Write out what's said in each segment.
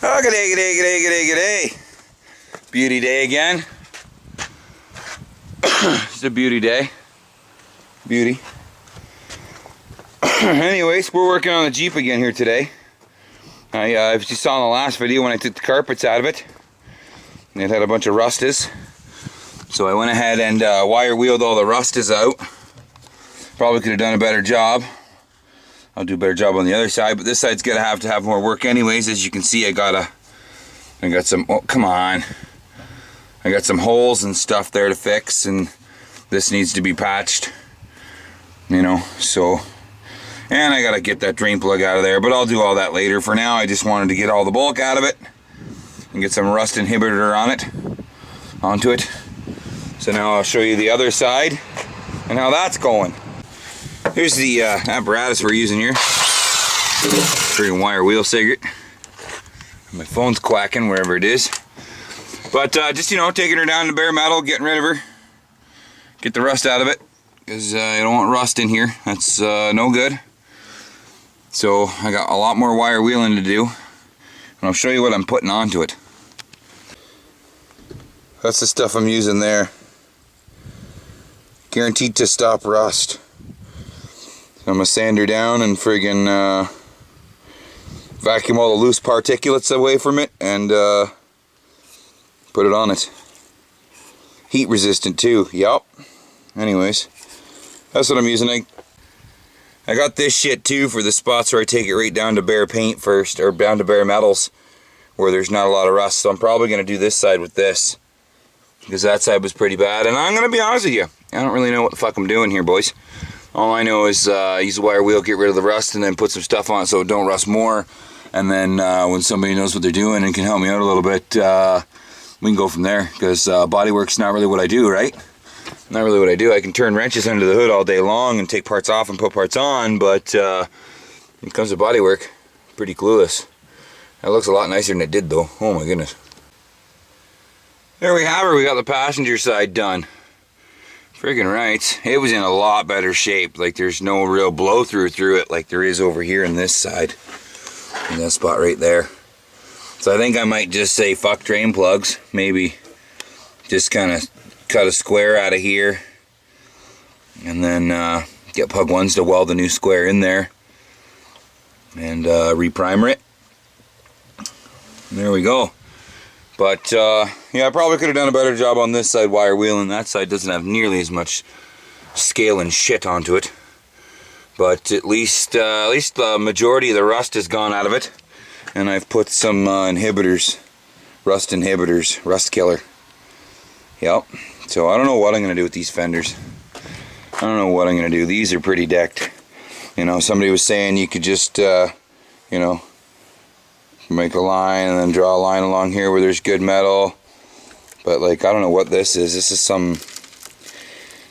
Oh, g'day, g'day, g'day, g'day, g'day. Beauty day again. It's a beauty day. Beauty. Anyways, we're working on the Jeep again here today. If you saw in the last video when I took the carpets out of it, it had a bunch of rustas. So I went ahead and wire wheeled all the rustas out. Probably could have done a better job. I'll do a better job on the other side, but this side's gonna have to have more work anyways. As you can see, I got some, oh come on. I got some holes and stuff there to fix, and this needs to be patched. You know, so, and I gotta get that drain plug out of there, but I'll do all that later. For now, I just wanted to get all the bulk out of it and get some rust inhibitor onto it. So now I'll show you the other side and how that's going. Here's the apparatus we're using here. Freaking wire wheel cigarette. My phone's quacking wherever it is. But just, you know, taking her down to bare metal, getting rid of her. Get the rust out of it, because I don't want rust in here. That's no good. So I got a lot more wire wheeling to do. And I'll show you what I'm putting onto it. That's the stuff I'm using there. Guaranteed to stop rust. I'm gonna sand her down and friggin' vacuum all the loose particulates away from it and put it on it. Heat resistant too, yup. Anyways, that's what I'm using. I got this shit too for the spots where I take it right down to bare paint first, or down to bare metals where there's not a lot of rust. So I'm probably gonna do this side with this, because that side was pretty bad. And I'm gonna be honest with you, I don't really know what the fuck I'm doing here, boys. All I know is use the wire wheel, get rid of the rust, and then put some stuff on it so it don't rust more. And then when somebody knows what they're doing and can help me out a little bit, we can go from there. Because bodywork's not really what I do, right? Not really what I do. I can turn wrenches under the hood all day long and take parts off and put parts on, but when it comes to bodywork, pretty clueless. That looks a lot nicer than it did though. Oh my goodness. There we have her. We got the passenger side done. Friggin' right. It was in a lot better shape. Like there's no real blow through it like there is over here in this side. In that spot right there. So I think I might just say fuck drain plugs. Maybe just kind of cut a square out of here. And then get plug ones to weld the new square in there. And reprimer it. And there we go. But yeah, I probably could have done a better job on this side wire wheeling. That side doesn't have nearly as much scale and shit onto it. But at least the majority of the rust has gone out of it. And I've put some inhibitors, rust killer. Yep. So I don't know what I'm going to do with these fenders. I don't know what I'm going to do. These are pretty decked. You know, somebody was saying you could just, you know, make a line and then draw a line along here where there's good metal. But like, I don't know what this is. This is some,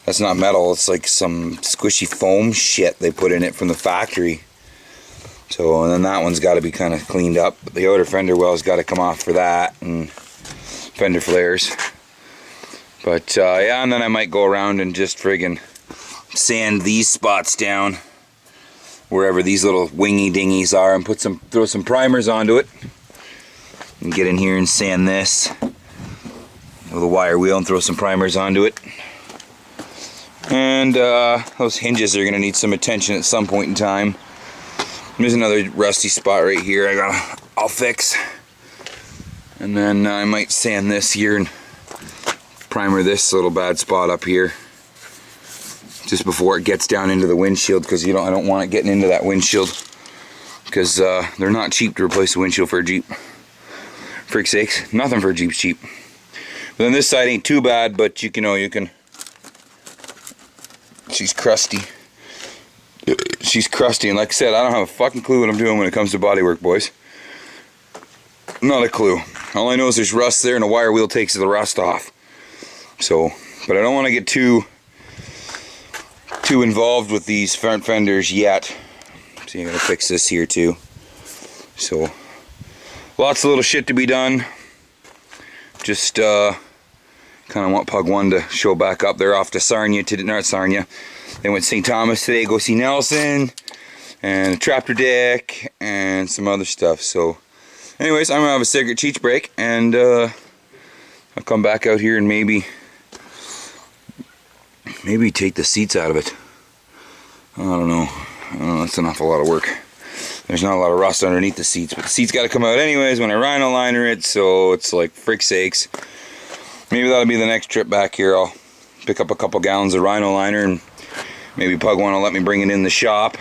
that's not metal, it's like some squishy foam shit they put in it from the factory. So, and then that one's got to be kind of cleaned up. The outer fender well's got to come off for that, and fender flares. But yeah, and then I might go around and just friggin' sand these spots down wherever these little wingy dingies are, and throw some primers onto it, and get in here and sand this with a wire wheel and throw some primers onto it. And those hinges are gonna need some attention at some point in time. There's another rusty spot right here I'll fix. And then I might sand this here and primer this little bad spot up here just before it gets down into the windshield, because I don't want it getting into that windshield, because they're not cheap to replace the windshield for a Jeep. Frick's sakes, nothing for a Jeep's cheap. But then this side ain't too bad, but you can she's crusty. She's crusty, and like I said, I don't have a fucking clue what I'm doing when it comes to bodywork, boys. Not a clue. All I know is there's rust there, and a wire wheel takes the rust off. So, but I don't want to get too involved with these front fenders yet. So I'm gonna fix this here too. So, lots of little shit to be done. Just kind of want Pug 1 to show back up. They're off to Sarnia today, not Sarnia. They went to St. Thomas today, go see Nelson, and a tractor deck, and some other stuff. So Anyways, I'm gonna have a cigarette cheech break, and I'll come back out here and maybe take the seats out of it. I don't know. That's an awful lot of work. There's not a lot of rust underneath the seats, but the seats got to come out anyways when I rhino liner it, so it's like frick sakes. Maybe that'll be the next trip back here. I'll pick up a couple gallons of rhino liner, and maybe Pug one will let me bring it in the shop.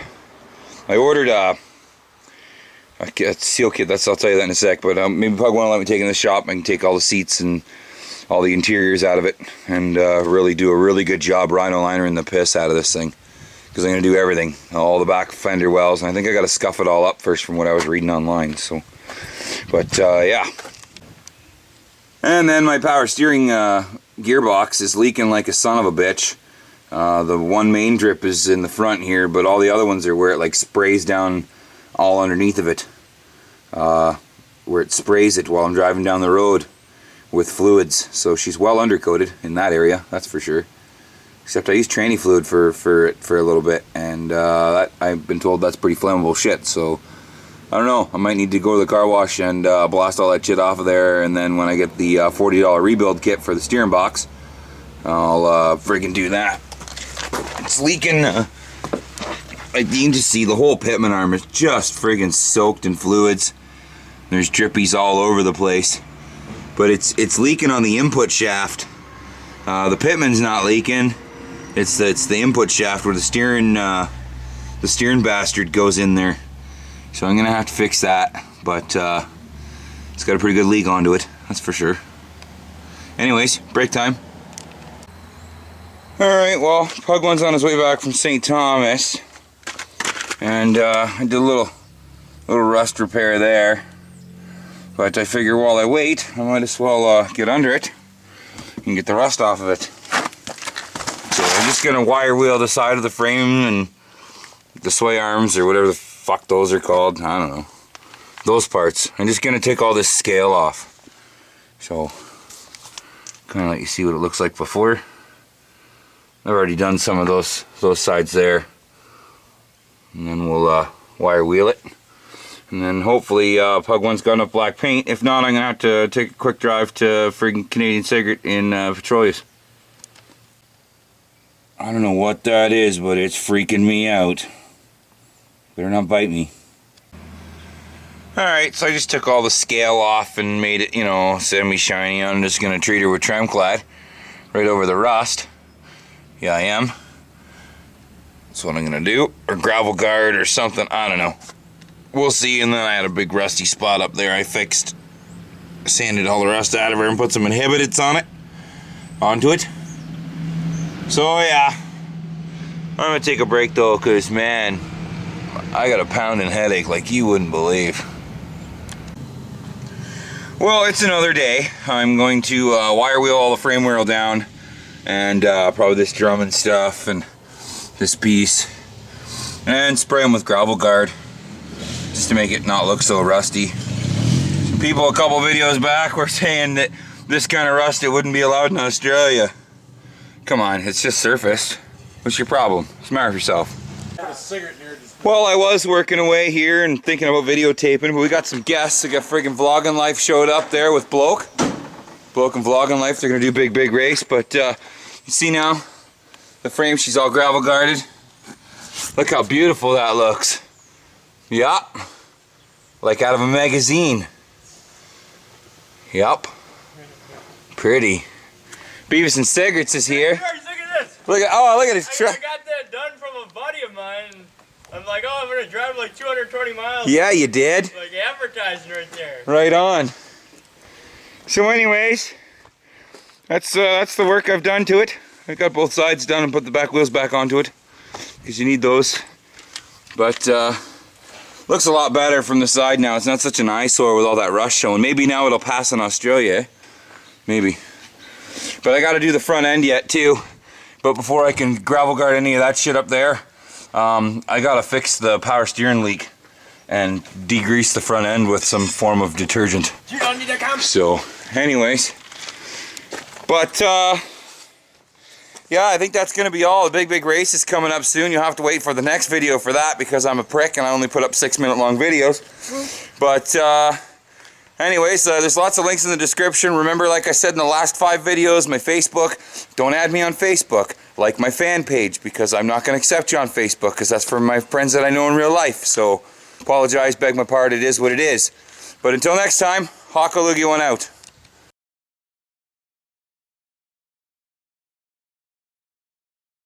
I ordered a seal kit. I'll tell you that in a sec, but maybe Pug one will let me take it in the shop. I can take all the seats and all the interiors out of it, and really do a really good job rhino linering the piss out of this thing. Because I'm going to do everything, all the back fender wells, and I think I got to scuff it all up first from what I was reading online. So, but yeah. And then my power steering gearbox is leaking like a son of a bitch. The one main drip is in the front here, but all the other ones are where it like sprays down all underneath of it. Where it sprays it while I'm driving down the road with fluids. So she's well undercoated in that area, that's for sure. Except I used tranny fluid for a little bit, and I've been told that's pretty flammable shit, so I don't know. I might need to go to the car wash and blast all that shit off of there, and then when I get the $40 rebuild kit for the steering box, I'll friggin' do that. It's leaking. You can just see the whole pitman arm is just friggin' soaked in fluids. There's drippies all over the place, but it's leaking on the input shaft. The pitman's not leaking. It's the input shaft where the steering bastard goes in there. So I'm gonna have to fix that, but it's got a pretty good leak onto it, that's for sure. Anyways, break time. Alright, well, Pug one's on his way back from St. Thomas, and I did a little rust repair there, but I figure while I wait, I might as well get under it and get the rust off of it. So I'm just gonna wire wheel the side of the frame and the sway arms, or whatever the fuck those are called, I don't know, those parts. I'm just gonna take all this scale off, so kind of let you see what it looks like before. I've already done some of those sides there, and then we'll wire wheel it, and then hopefully Pug one's got enough black paint. If not, I'm gonna have to take a quick drive to friggin' Canadian Cigarette in Petrolius. I don't know what that is, but it's freaking me out. Better not bite me. Alright, so I just took all the scale off and made it, you know, semi-shiny. I'm just going to treat her with Tremclad right over the rust. Yeah, I am. That's what I'm going to do. Or gravel guard or something, I don't know. We'll see. And then I had a big rusty spot up there I fixed. Sanded all the rust out of her and put some inhibitants onto it. So yeah, I'm going to take a break though, because man, I got a pounding headache like you wouldn't believe. Well, it's another day. I'm going to wire wheel all the frame wheel down, and probably this drum and stuff and this piece, and spray them with gravel guard just to make it not look so rusty. Some people a couple videos back were saying that this kind of rust, it wouldn't be allowed in Australia. Come on, it's just surfaced. What's your problem? What's the matter with yourself? Well, I was working away here and thinking about videotaping, but we got some guests. We got friggin' Vlogging Life showed up there with Bloke and Vlogging Life. They're gonna do big race, but you see now, the frame, she's all gravel guarded. Look how beautiful that looks. Yup. Like out of a magazine. Yup. Pretty. Beavis and Cigarettes is here. Look at this. Look at his truck. I got that done from a buddy of mine. I'm like, oh, I'm gonna drive like 220 miles. Yeah, you did. Like advertising right there. Right on. So anyways, that's the work I've done to it. I got both sides done and put the back wheels back onto it, because you need those. But looks a lot better from the side now. It's not such an eyesore with all that rust showing. Maybe now it'll pass in Australia, eh? Maybe. But I got to do the front end yet too. But before I can gravel guard any of that shit up there, I got to fix the power steering leak and degrease the front end with some form of detergent. You don't need to come. So, anyways, but yeah, I think that's gonna be all. The big race is coming up soon. You'll have to wait for the next video for that, because I'm a prick and I only put up 6-minute long videos. But Anyways, there's lots of links in the description. Remember, like I said in the last 5 videos, my Facebook, don't add me on Facebook. Like my fan page, because I'm not going to accept you on Facebook, because that's for my friends that I know in real life. So, apologize, beg my pardon, it is what it is. But until next time, Crazylogie one out.